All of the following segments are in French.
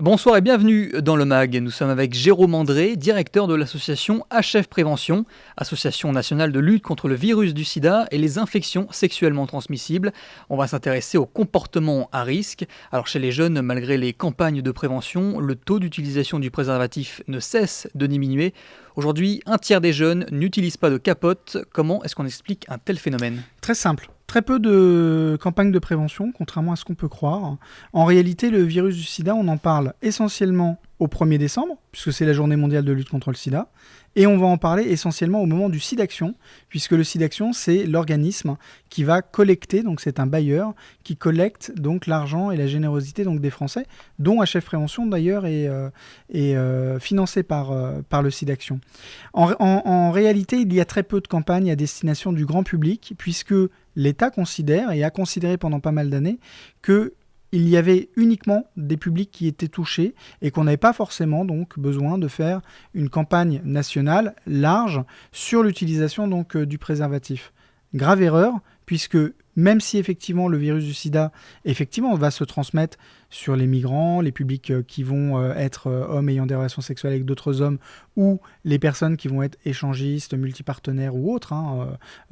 Bonsoir et bienvenue dans le MAG. Nous sommes avec Jérôme André, directeur de l'association HF Prévention, Association nationale de lutte contre le virus du sida et les infections sexuellement transmissibles. On va s'intéresser aux comportements à risque. Alors chez les jeunes, malgré les campagnes de prévention, le taux d'utilisation du préservatif ne cesse de diminuer. Aujourd'hui, un tiers des jeunes n'utilisent pas de capote. Comment est-ce qu'on explique un tel phénomène ? Très simple. Très peu de campagnes de prévention, contrairement à ce qu'on peut croire. En réalité, le virus du sida, on en parle essentiellement au 1er décembre, puisque c'est la journée mondiale de lutte contre le sida, et on va en parler essentiellement au moment du SIDAction, puisque le SIDAction, c'est l'organisme qui va collecter, donc c'est un bailleur, qui collecte donc l'argent et la générosité donc des Français, dont HF Prévention d'ailleurs est financé par le SIDAction. En réalité, il y a très peu de campagnes à destination du grand public, puisque l'État considère, et a considéré pendant pas mal d'années, qu'il y avait uniquement des publics qui étaient touchés et qu'on n'avait pas forcément donc besoin de faire une campagne nationale large sur l'utilisation donc du préservatif. Grave erreur, puisque même si effectivement le virus du sida effectivement va se transmettre sur les migrants, les publics qui vont être hommes ayant des relations sexuelles avec d'autres hommes, ou les personnes qui vont être échangistes, multipartenaires ou autres,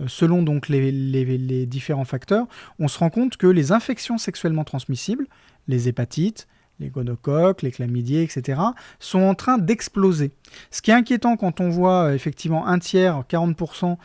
selon donc les différents facteurs, on se rend compte que les infections sexuellement transmissibles, les hépatites, les gonocoques, les chlamydiés, etc., sont en train d'exploser. Ce qui est inquiétant quand on voit effectivement un tiers, 40%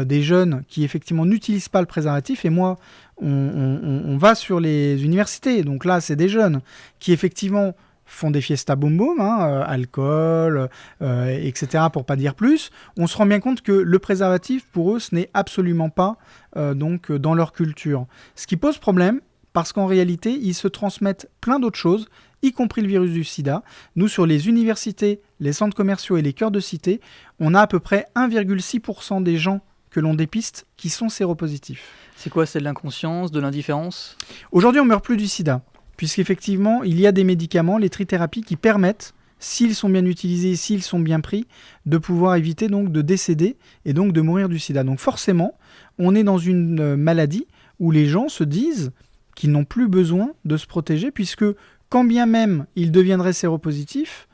des jeunes qui effectivement n'utilisent pas le préservatif, et moi, on va sur les universités, donc là, c'est des jeunes qui effectivement font des fiestas boum boum, alcool, etc., pour pas dire plus, on se rend bien compte que le préservatif, pour eux, ce n'est absolument pas donc, dans leur culture. Ce qui pose problème, parce qu'en réalité, ils se transmettent plein d'autres choses, y compris le virus du sida. Nous, sur les universités, les centres commerciaux et les cœurs de cité, on a à peu près 1,6% des gens que l'on dépiste qui sont séropositifs. C'est quoi, c'est de l'inconscience, de l'indifférence ? Aujourd'hui, on ne meurt plus du sida, puisqu'effectivement, il y a des médicaments, les trithérapies, qui permettent, s'ils sont bien utilisés, s'ils sont bien pris, de pouvoir éviter donc de décéder et donc de mourir du sida. Donc forcément, on est dans une maladie où les gens se disent qu'ils n'ont plus besoin de se protéger, puisque quand bien même ils deviendraient séropositifs,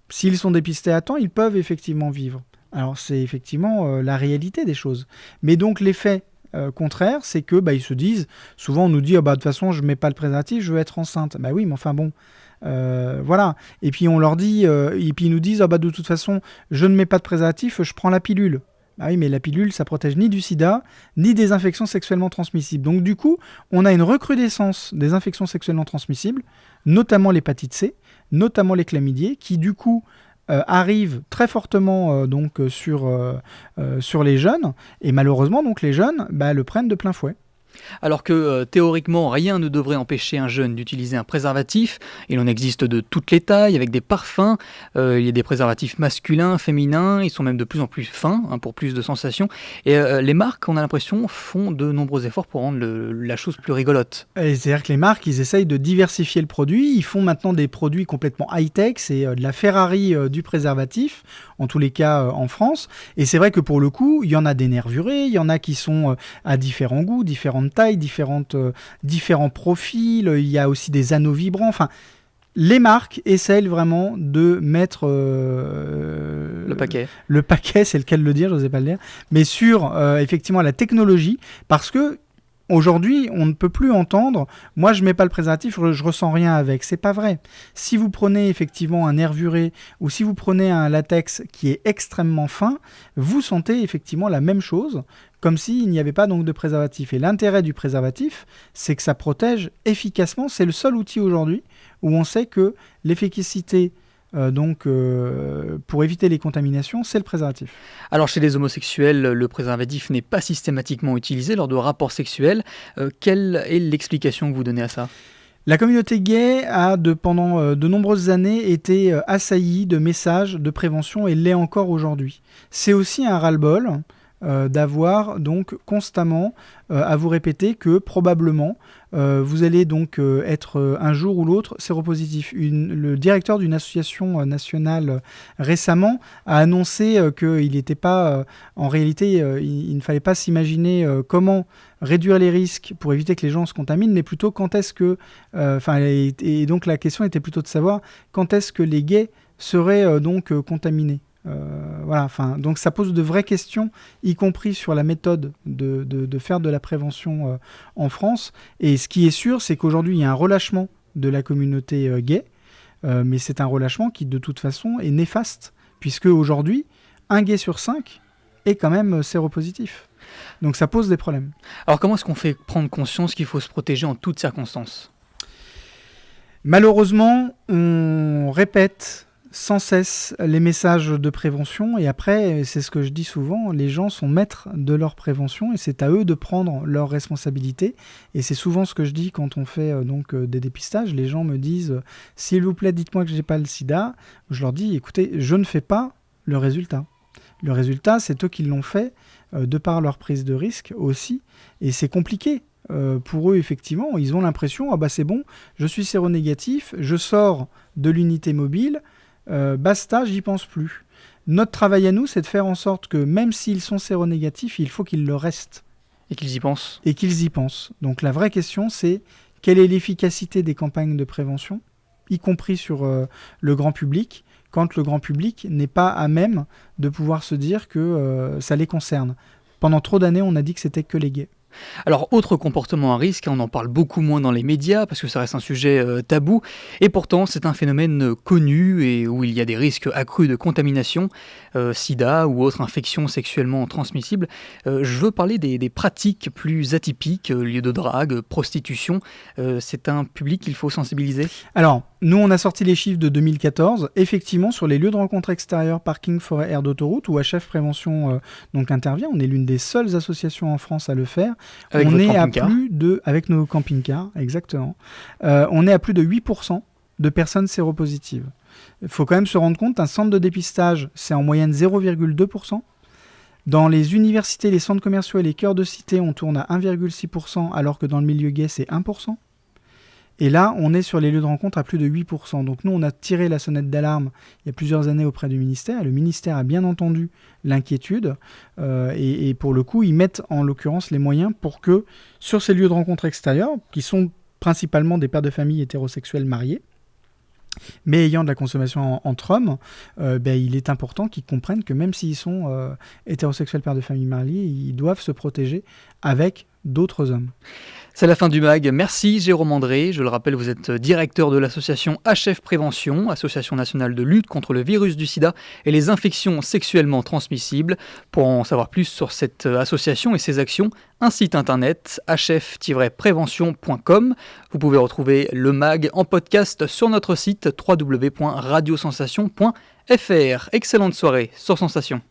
s'ils sont dépistés à temps, ils peuvent effectivement vivre. Alors c'est effectivement la réalité des choses. Mais donc l'effet contraire, c'est que ils se disent, souvent on nous dit, de toute façon je ne mets pas le préservatif, je veux être enceinte. Oui, mais enfin bon, voilà. Et puis on leur dit, et puis ils nous disent, de toute façon je ne mets pas de préservatif, je prends la pilule. Oui, mais la pilule, ça protège ni du sida, ni des infections sexuellement transmissibles. Donc du coup, on a une recrudescence des infections sexuellement transmissibles, notamment l'hépatite C, notamment les chlamydiés, qui du coup arrivent très fortement sur les jeunes, et malheureusement, donc les jeunes le prennent de plein fouet. Alors que théoriquement, rien ne devrait empêcher un jeune d'utiliser un préservatif. Il en existe de toutes les tailles, avec des parfums. Il y a des préservatifs masculins, féminins. Ils sont même de plus en plus fins, pour plus de sensations. Et les marques, on a l'impression, font de nombreux efforts pour rendre la chose plus rigolote. C'est-à-dire que les marques, ils essayent de diversifier le produit. Ils font maintenant des produits complètement high-tech. C'est de la Ferrari du préservatif, en tous les cas en France. Et c'est vrai que pour le coup, il y en a des nervurés, il y en a qui sont à différents goûts, différentes tailles, différents profils, il y a aussi des anneaux vibrants, enfin les marques essayent vraiment de mettre le paquet. Le paquet, c'est le cas de le dire, je n'osais pas le dire, mais sur effectivement la technologie, parce que aujourd'hui, on ne peut plus entendre « moi je ne mets pas le préservatif, je ressens rien avec ». C'est pas vrai. Si vous prenez effectivement un nervuré ou si vous prenez un latex qui est extrêmement fin, vous sentez effectivement la même chose, comme s'il n'y avait pas donc de préservatif. Et l'intérêt du préservatif, c'est que ça protège efficacement. C'est le seul outil aujourd'hui où on sait que l'efficacité pour éviter les contaminations, c'est le préservatif. Alors chez les homosexuels, le préservatif n'est pas systématiquement utilisé lors de rapports sexuels. Quelle est l'explication que vous donnez à ça ? La communauté gay a, pendant de nombreuses années, été assaillie de messages de prévention et l'est encore aujourd'hui. C'est aussi un ras-le-bol d'avoir donc constamment à vous répéter que probablement vous allez donc être un jour ou l'autre séropositif. Le directeur d'une association nationale récemment a annoncé qu'il n'était pas, en réalité, il ne fallait pas s'imaginer comment réduire les risques pour éviter que les gens se contaminent, mais plutôt quand est-ce que, et donc la question était plutôt de savoir quand est-ce que les gays seraient contaminés. Donc ça pose de vraies questions, y compris sur la méthode de faire de la prévention en France. Et ce qui est sûr, c'est qu'aujourd'hui, il y a un relâchement de la communauté gay, mais c'est un relâchement qui, de toute façon, est néfaste, puisque aujourd'hui, un gay sur 5 est quand même séropositif. Donc ça pose des problèmes. Alors comment est-ce qu'on fait prendre conscience qu'il faut se protéger en toutes circonstances ? Malheureusement, on répète sans cesse les messages de prévention et après, c'est ce que je dis souvent, les gens sont maîtres de leur prévention et c'est à eux de prendre leurs responsabilités et c'est souvent ce que je dis quand on fait des dépistages. Les gens me disent « S'il vous plaît, dites-moi que je n'ai pas le sida ». Je leur dis « Écoutez, je ne fais pas le résultat ». Le résultat, c'est eux qui l'ont fait de par leur prise de risque aussi et c'est compliqué. Pour eux, effectivement, ils ont l'impression « Ah bah c'est bon, je suis séronégatif, je sors de l'unité mobile ». Basta, j'y pense plus. Notre travail à nous, c'est de faire en sorte que même s'ils sont séronégatifs, il faut qu'ils le restent. Et qu'ils y pensent. Et qu'ils y pensent. Donc la vraie question, c'est quelle est l'efficacité des campagnes de prévention, y compris sur le grand public, quand le grand public n'est pas à même de pouvoir se dire que ça les concerne. Pendant trop d'années, on a dit que c'était que les gays. Alors, autre comportement à risque, on en parle beaucoup moins dans les médias parce que ça reste un sujet tabou, et pourtant c'est un phénomène connu et où il y a des risques accrus de contamination, sida ou autres infections sexuellement transmissibles. Je veux parler des pratiques plus atypiques, lieux de drague, prostitution. C'est un public qu'il faut sensibiliser ? Alors, nous on a sorti les chiffres de 2014, effectivement sur les lieux de rencontre extérieurs, parking, forêt, aire d'autoroute, où HF Prévention intervient. On est l'une des seules associations en France à le faire. Avec on est à camping-car. avec nos camping-cars, exactement. On est à plus de 8% de personnes séropositives. Il faut quand même se rendre compte, un centre de dépistage, c'est en moyenne 0,2%. Dans les universités, les centres commerciaux et les cœurs de cité, on tourne à 1,6%, alors que dans le milieu gay, c'est 1%. Et là, on est sur les lieux de rencontre à plus de 8%. Donc nous, on a tiré la sonnette d'alarme il y a plusieurs années auprès du ministère. Le ministère a bien entendu l'inquiétude. Et pour le coup, ils mettent en l'occurrence les moyens pour que sur ces lieux de rencontre extérieurs, qui sont principalement des pères de famille hétérosexuels mariés, mais ayant de la consommation entre hommes, il est important qu'ils comprennent que même s'ils sont hétérosexuels pères de famille mariés, ils doivent se protéger avec d'autres hommes. C'est la fin du MAG. Merci Jérôme André. Je le rappelle, vous êtes directeur de l'association HF Prévention, Association nationale de lutte contre le virus du sida et les infections sexuellement transmissibles. Pour en savoir plus sur cette association et ses actions, un site internet hf-prévention.com. Vous pouvez retrouver le MAG en podcast sur notre site www.radiosensation.fr. Excellente soirée sur Sensation.